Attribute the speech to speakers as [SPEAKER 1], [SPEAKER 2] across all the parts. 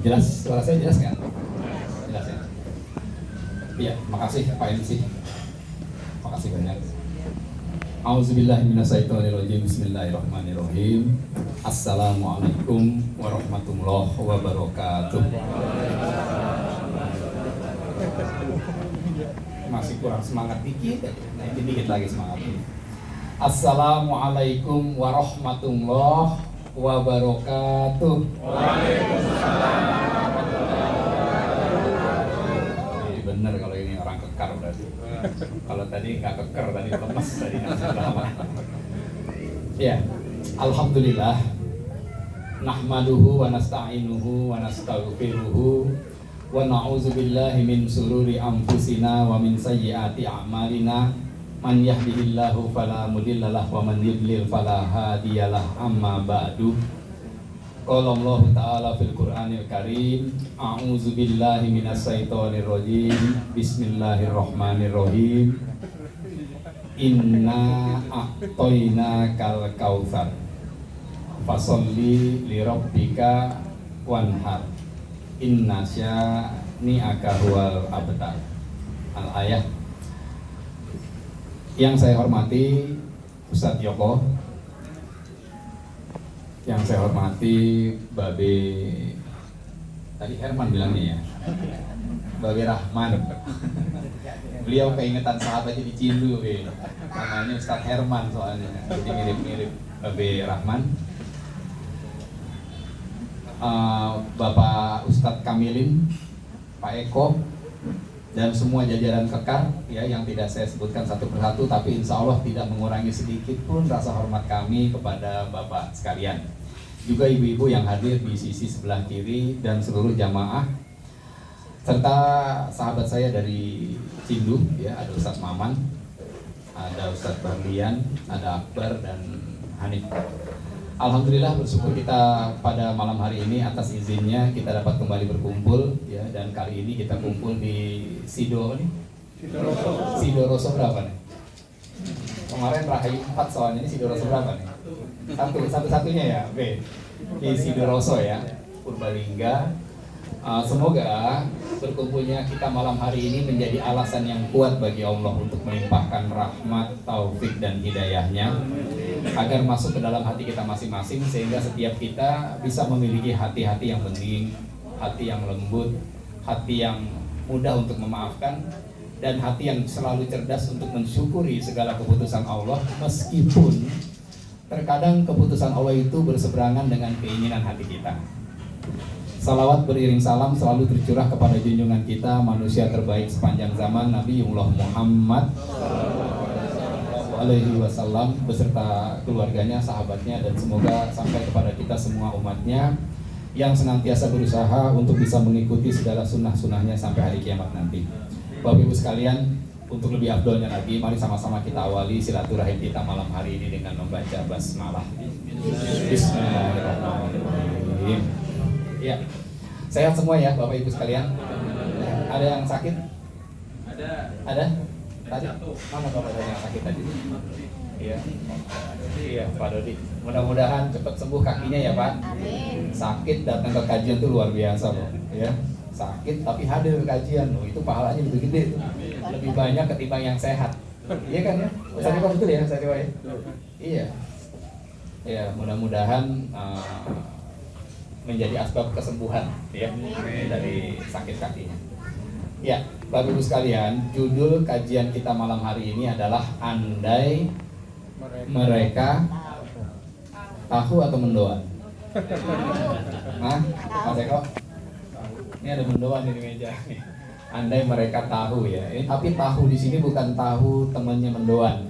[SPEAKER 1] Jelas, suara saya jelas nggak? Jelas ya? Iya, makasih Pak MC. Makasih banyak. Auzubillahiminasyaitonirrajim. Bismillahirrahmanirrahim. Assalamualaikum warahmatullahi wabarakatuh. Masih kurang semangat dikit, nah ini dikit lagi semangatnya. Assalamualaikum warahmatullahi wabarakatuh. Waalaikumsalam. Jadi benar kalau ini orang kekar berarti. Kalau tadi nggak keker, tadi lemes tadi lama. Ya, alhamdulillah. Nahmaduhu wa nasta'inuhu wa nastaghfiruhu wa na'udzubillahi min sururi anfusina wa min sayyiati a'malina. Man yahdihillahu fala mudhillalah wa man yudlil fala hadiyalah. Amma ba'du. Qala Allah Ta'ala fil Qur'anil Karim, a'udzu billahi minasyaitonir rajim. Bismillahirrahmanirrahim. Inna a'tainakal kautsar. Fasholli li rabbika wanhar. Inna syani'aka huwal abtar. Al-ayah. Yang saya hormati Ustadz Yoko, yang saya hormati Babe, tadi Herman bilangnya ya, Babe Rahman. Beliau keingetan sahabatnya di Cindu, namanya Ustadz Herman soalnya, jadi mirip-mirip Babe Rahman. Bapak Ustadz Kamilin, Pak Eko, dan semua jajaran kekar ya yang tidak saya sebutkan satu persatu, tapi insya Allah tidak mengurangi sedikit pun rasa hormat kami kepada Bapak sekalian, juga ibu-ibu yang hadir di sisi sebelah kiri dan seluruh jamaah, serta sahabat saya dari Cindu ya, ada Ustadz Maman, ada Ustadz Barlian, ada Akbar dan Hanif. Alhamdulillah, bersyukur kita pada malam hari ini atas izinnya kita dapat kembali berkumpul ya, dan kali ini kita kumpul di Sido nih. Sido Roso berapa nih? Kemarin Rahayu 4 soalnya, ini Sido Roso berapa nih? Satu-satunya ya, B. Di Sido Roso ya, Purbalingga. Semoga berkumpulnya kita malam hari ini menjadi alasan yang kuat bagi Allah untuk melimpahkan rahmat, taufik dan hidayahnya agar masuk ke dalam hati kita masing-masing, sehingga setiap kita bisa memiliki hati-hati yang bening, hati yang lembut, hati yang mudah untuk memaafkan, dan hati yang selalu cerdas untuk mensyukuri segala keputusan Allah, meskipun terkadang keputusan Allah itu berseberangan dengan keinginan hati kita. Salawat beriring salam selalu tercurah kepada junjungan kita, manusia terbaik sepanjang zaman, Nabiullah Muhammad alaihi wasallam beserta keluarganya, sahabatnya, dan semoga sampai kepada kita semua umatnya yang senantiasa berusaha untuk bisa mengikuti segala sunnah-sunnahnya sampai hari kiamat nanti. Bapak Ibu sekalian, untuk lebih afdolnya lagi, mari sama-sama kita awali silaturahim kita malam hari ini dengan membaca basmalah. Bismillahirrahmanirrahim. Ya, sehat semua ya Bapak Ibu sekalian. Ada yang sakit? Ada? Tadi mana Bapak yang sakit tadi? Iya. Iya, Pak Dodi. Mudah-mudahan cepat sembuh kakinya ya Pak. Sakit datang ke kajian tuh luar biasa loh, ya. Sakit tapi hadir ke kajian, loh itu pahalanya lebih gede tuh. Lebih banyak ketimbang yang sehat. Iya kan ya? Ustaz Dewa betul ya, Ustaz Dewa ya? Iya. Ya, mudah-mudahan menjadi asbab kesembuhan ya dari sakit kakinya. Ya, Bapak Ibu sekalian, judul kajian kita malam hari ini adalah andai mereka tahu atau mendoan. Nah, Mas Eko, ini ada mendoan di meja. Andai mereka tahu ya, tapi tahu di sini bukan tahu temannya mendoan.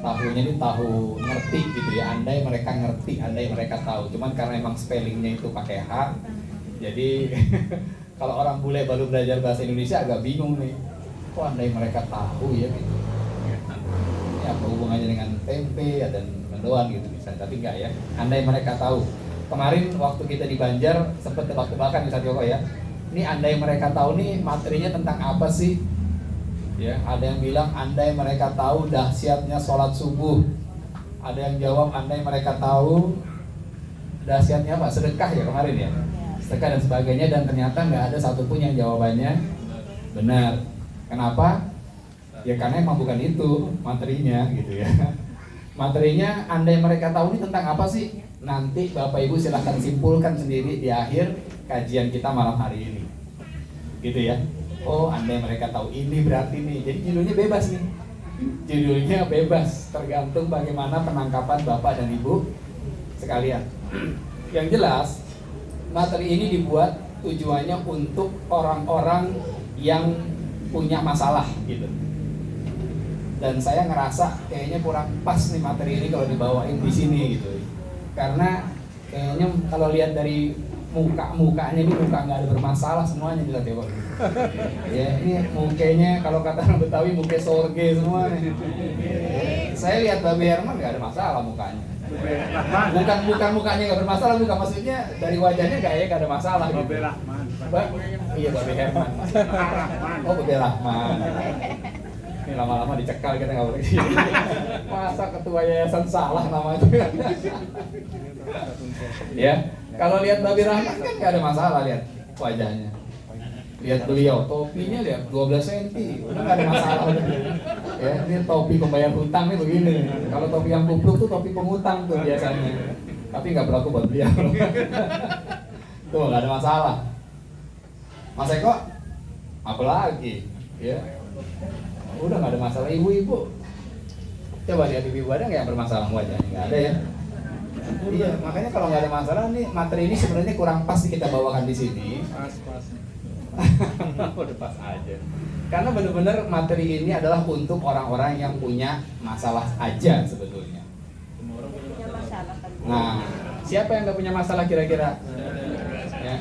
[SPEAKER 1] Tahunya ini tahu ngerti gitu ya, andai mereka ngerti, andai mereka tahu. Cuman karena emang spellingnya itu pakai H, jadi kalau orang bule baru belajar bahasa Indonesia agak bingung nih. Kok andai mereka tahu ya gitu. Ini apa hubungannya dengan tempe dan mendoan gitu misalnya, tapi enggak ya. Andai mereka tahu. Kemarin waktu kita di Banjar sempat tebak-tebakan Ustaz Joko ya. Ini andai mereka tahu nih materinya tentang apa sih? Ya, ada yang bilang andai mereka tahu dahsyatnya sholat subuh. Ada yang jawab andai mereka tahu dahsyatnya apa? Sedekah ya kemarin ya. STK dan sebagainya, dan ternyata nggak ada satupun yang jawabannya benar. Kenapa? Ya karena emang bukan itu materinya gitu ya. Materinya andai mereka tahu ini tentang apa sih, nanti Bapak Ibu silahkan simpulkan sendiri di akhir kajian kita malam hari ini gitu ya. Oh, andai mereka tahu ini berarti nih. Jadi judulnya bebas nih. Judulnya bebas, tergantung bagaimana penangkapan Bapak dan Ibu sekalian. Yang jelas, materi ini dibuat tujuannya untuk orang-orang yang punya masalah gitu. Dan saya ngerasa kayaknya kurang pas nih materi ini kalau dibawain di sini gitu. Karena kayaknya kalau lihat dari mukanya ini muka nggak ada bermasalah semuanya dilihat ya Pak. Ya ini mukanya kalau kata orang Betawi muka sorge semua nih. Saya lihat Babe Herman nggak ada masalah mukanya. Bukan mukanya nggak bermasalah, bukan maksudnya dari wajahnya nggak ada masalah.
[SPEAKER 2] Babe Rahman.
[SPEAKER 1] Iya Babe Herman. Oh Babe Rahman. Ini lama-lama dicekal kita nggak boleh. Masa ketua yayasan salah namanya. Ya, kalau lihat Babe Rahman kan nggak ada masalah, lihat wajahnya. Lihat beliau, topinya lihat 12 cm, udah nggak ada masalah. Ya, ini topi pembayar hutang nih begini. Kalau topi yang kupluk tuh topi pengutang tuh biasanya. Tapi nggak berlaku buat beliau. Tuh nggak ada masalah. Mas Eko, apa lagi? Ya, udah nggak ada masalah. Ibu-ibu, coba lihat ibu-ibu ada nggak yang bermasalah wajahnya? Nggak ada ya. Iya, makanya kalau nggak ada masalah nih, materi ini sebenarnya kurang pas kita bawakan di sini.
[SPEAKER 2] Pas.
[SPEAKER 1] Udah pas aja. Karena benar-benar materi ini adalah untuk orang-orang yang punya masalah aja sebetulnya. Nah, siapa yang nggak punya masalah kira-kira? Ya,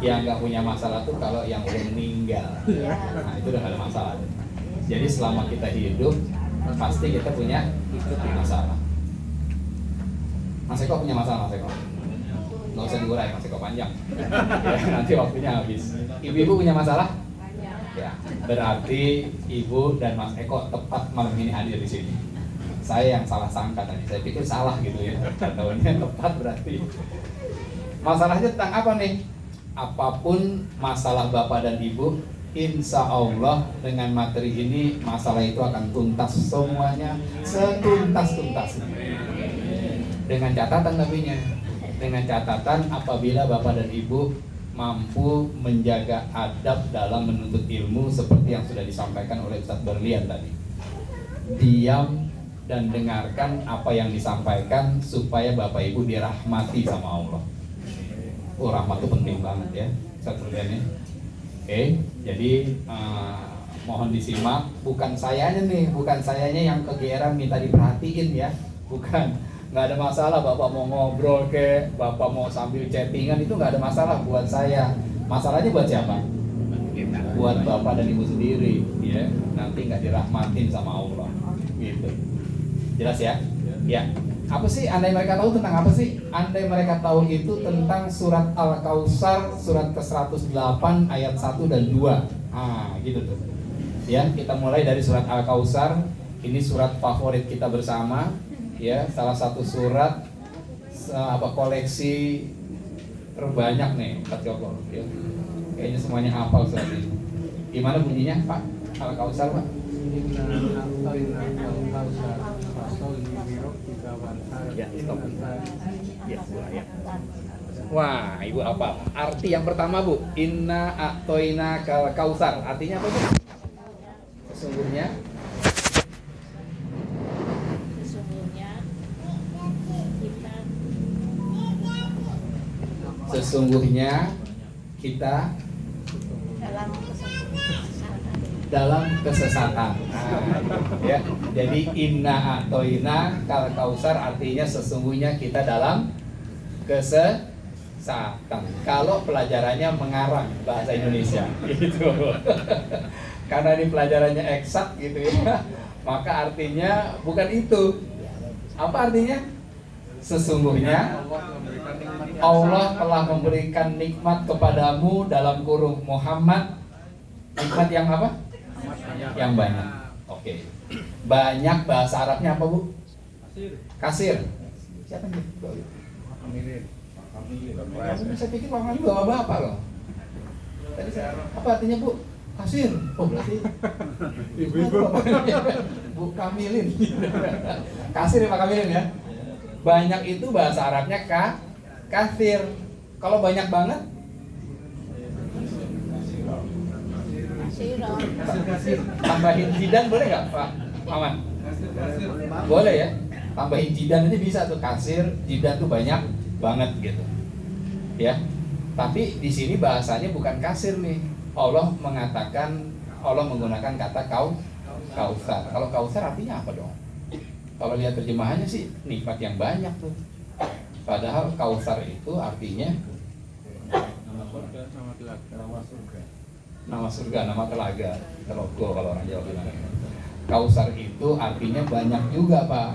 [SPEAKER 1] yang nggak punya masalah tuh kalau yang udah meninggal. Nah, itu udah nggak ada masalah. Jadi selama kita hidup pasti kita punya masalah. Mas Eko punya masalah, Mas Eko? Nggak usah diurai, Mas Eko panjang. Ya, nanti waktunya habis. Ibu-ibu punya masalah? Ya, berarti Ibu dan Mas Eko tepat malam ini hadir di sini. Saya yang salah sangka tadi, saya pikir salah gitu ya. Tahunya tepat berarti. Masalahnya tentang apa nih? Apapun masalah Bapak dan Ibu, insya Allah dengan materi ini masalah itu akan tuntas semuanya, setuntas-tuntasnya. Dengan catatan tapinya, dengan catatan apabila Bapak dan Ibu mampu menjaga adab dalam menuntut ilmu seperti yang sudah disampaikan oleh Ustadz Berlian tadi. Diam dan dengarkan apa yang disampaikan supaya Bapak Ibu dirahmati sama Allah. Oh, rahmat itu penting banget ya, Ustadz Berlian ya. Oke, jadi mohon disimak. Bukan sayanya yang kegeeran minta diperhatiin ya, bukan. Nggak ada masalah Bapak mau ngobrol ke, Bapak mau sambil chattingan, itu nggak ada masalah buat saya. Masalahnya buat siapa? Buat Bapak dan Ibu sendiri, ya. Nanti nggak dirahmatin sama Allah, gitu. Jelas ya? Ya. Apa sih andai mereka tahu tentang apa sih? Andai mereka tahu itu tentang surat Al-Kautsar, surat ke-108 ayat 1 dan 2. Gitu tuh. Ya, kita mulai dari surat Al-Kautsar. Ini surat favorit kita bersama. Ya, salah satu surat koleksi terbanyak nih Pak Joko ya. Kayaknya semuanya hafal surat ini. Gimana bunyinya Pak? Al-Kautsar Pak? Ya, stop. Ya, ya. Wah, Ibu apa? Arti yang pertama Bu, Inna a'toina kal kautsar. Artinya apa Bu? Sesungguhnya kita dalam kesesatan. Ya, jadi inna a'toina kal kautsar artinya sesungguhnya kita dalam kesesatan. Kalau pelajarannya mengarang bahasa Indonesia, gitu. Karena ini pelajarannya eksak gitu ya, maka artinya bukan itu. Apa artinya? Sesungguhnya Allah telah memberikan nikmat kepadamu dalam kurung Muhammad. Nikmat yang apa? Yang banyak. Oke. Banyak bahasa Arabnya apa Bu? Kasir. Siapa nih? Saya pikir Pak Mili bapak-bapak loh. Tadi saya, apa artinya Bu? Kasir. Oh berarti ibu-ibu. Bu Kamilin. Kasir ya Pak Kamilin ya. Banyak itu bahasa Arabnya kasir. Kalau banyak banget tambahin jidan boleh nggak Pak Maman? Boleh ya. Tambahin jidan ini bisa tuh, kasir, jidan tuh banyak banget gitu. Ya. Tapi di sini bahasanya bukan kasir nih. Allah menggunakan kata kausar. Kalau kausar artinya apa dong? Kalau lihat terjemahannya sih nikmat yang banyak tuh. Padahal kausar itu artinya nama surga, nama telaga. Telogo kalau orang Jawa bilang. Kausar itu artinya banyak juga Pak.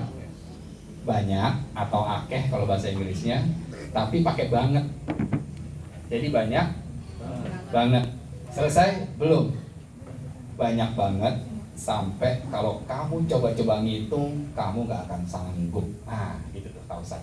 [SPEAKER 1] Banyak atau akeh kalau bahasa Inggrisnya, tapi pakai banget. Jadi banyak banget. Selesai? Belum. Banyak banget sampai kalau kamu coba-coba ngitung, kamu gak akan sanggup. Nah, gitu tuh kausar.